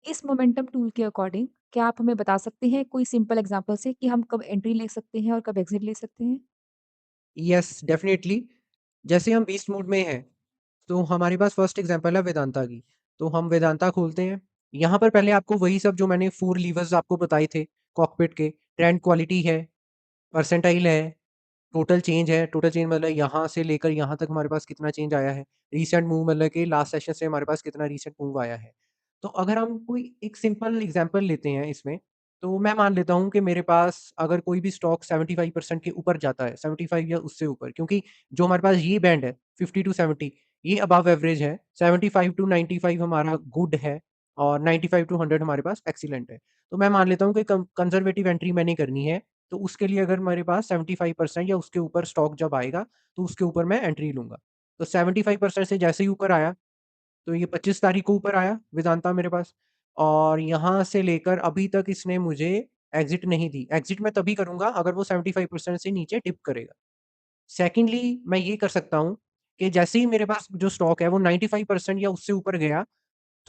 इस momentum tool के according क्या आप हमें बता सकते हैं कोई सिंपल एग्ज़ाम्पल से कि हम कब एंट्री ले सकते हैं और कब एग्ज़िट ले सकते हैं? Yes, definitely. जैसे हम बीस्ट मोड में हैं, तो हमारे पास फर्स्ट एग्ज़ाम्पल है वेदांता की। तो हम वेदांता खोलते हैं। यहाँ पर पहले आपको वही सब जो मैंने 4 लीवर्स आपको बताए थे कॉकपिट के, ट्रेंड क्वालिटी है, परसेंटाइल है, टोटल चेंज है, टोटल चेंज मतलब यहाँ से लेकर यहाँ तक हमारे पास कितना चेंज आया है। रीसेंट मूव मतलब कि लास्ट सेशन से हमारे पास कितना रीसेंट मूव आया है। तो अगर हम कोई एक सिंपल एग्ज़ाम्पल लेते हैं इसमें, तो मैं मान लेता हूँ कि मेरे पास अगर कोई भी स्टॉक 75% के ऊपर जाता है, 75 या उससे ऊपर, क्योंकि जो हमारे पास ये बैंड है 50 टू 70 ये अबव एवरेज है, 75 टू 95 हमारा गुड है और 95 टू 100 हमारे पास एक्सीलेंट है। तो मैं मान लेता हूँ कि कंज़र्वेटिव एंट्री मैंने करनी है, तो उसके लिए अगर मेरे पास 75% या उसके ऊपर स्टॉक जब आएगा, तो उसके ऊपर मैं एंट्री लूँगा। तो 75% से जैसे ही ऊपर आया, तो ये 25 तारीख को ऊपर आया वेदांता मेरे पास और यहाँ से लेकर अभी तक इसने मुझे एग्ज़िट नहीं दी। एग्ज़िट मैं तभी करूँगा अगर वो 75% से नीचे डिप करेगा। सेकंडली मैं ये कर सकता हूँ कि जैसे ही मेरे पास जो स्टॉक है वो 95% या उससे ऊपर गया,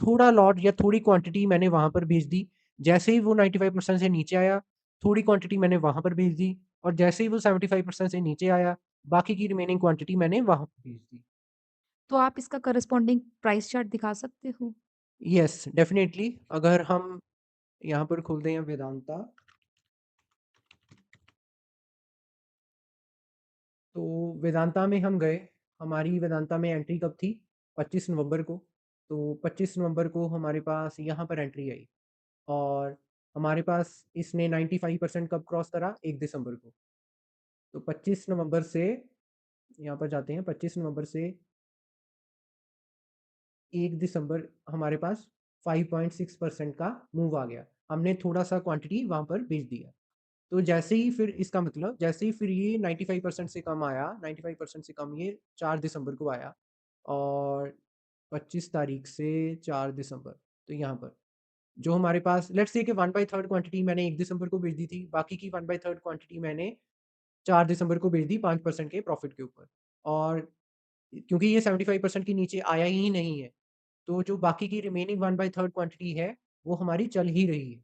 थोड़ा लॉट या थोड़ी क्वांटिटी मैंने वहाँ पर भेज दी। जैसे ही वो 95% से नीचे आया, थोड़ी क्वांटिटी मैंने वहाँ पर भेज दी और जैसे ही वो 75% से नीचे आया, बाकी की रिमेनिंग क्वांटिटी मैंने वहाँ पर भेज दी। तो आप इसका कॉरेस्पॉन्डिंग प्राइस चार्ट दिखा सकते हो? येस, डेफ़िनिटली अगर हम यहाँ पर खोलते हैं वेदांता, तो वेदांता में हम गए, हमारी वेदांता में एंट्री कब थी? 25 नवंबर को। तो 25 नवंबर को हमारे पास यहाँ पर एंट्री आई और हमारे पास इसने 95% कब क्रॉस करा? 1 दिसंबर को। तो 25 नवंबर से यहाँ पर जाते हैं, 25 नवंबर से 1 दिसंबर हमारे पास 5.6% का मूव आ गया। हमने थोड़ा-सा क्वांटिटी वहाँ पर बेच दिया। तो जैसे ही फिर इसका मतलब जैसे ही फिर ये 95% से कम आया, 95% से कम ये 4 दिसंबर को आया और 25 तारीख से 4 दिसंबर, तो यहाँ पर जो हमारे पास लेट्स से कि 1/3 क्वांटिटी मैंने 1 दिसंबर को बेच दी थी, बाकी की 1/3 क्वांटिटी मैंने 4 दिसंबर को बेच दी 5% के प्रॉफिट के ऊपर और क्योंकि ये 75% के नीचे आया ही नहीं है, तो जो बाकी की रिमेनिंग 1/3 क्वांटिटी है, वो हमारी चल ही रही है।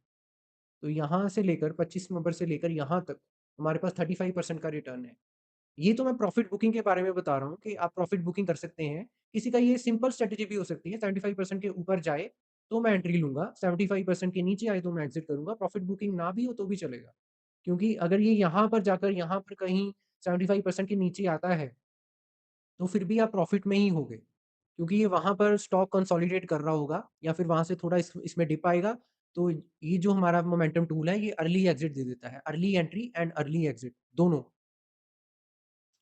तो यहाँ से लेकर 25 नवंबर से लेकर यहाँ तक हमारे पास 35% का रिटर्न है। ये तो मैं प्रॉफिट बुकिंग के बारे में बता रहा हूँ कि आप प्रॉफिट बुकिंग कर सकते हैं। किसी का ये सिंपल स्ट्रैटेजी भी हो सकती है 75% के ऊपर जाए, तो मैं एंट्री लूँगा, 75% के नीचे आए तो मैं एग्ज़िट करूँगा, प्रॉफिट बुकिंग ना भी हो तो भी चलेगा। क्योंकि अगर ये यहाँ पर जाकर यहाँ पर कहीं 75% के नीचे आता है, तो फिर भी आप प्रॉफिट में ही होगे। क्योंकि ये वहाँ पर स्टॉक कंसोलिडेट कर रहा होगा या फिर वहाँ से थोड़ा इसमें डिप आएगा, तो ये जो हमारा मोमेंटम टूल है, ये अर्ली एग्ज़िट दे देता है। Early entry and early exit दोनों।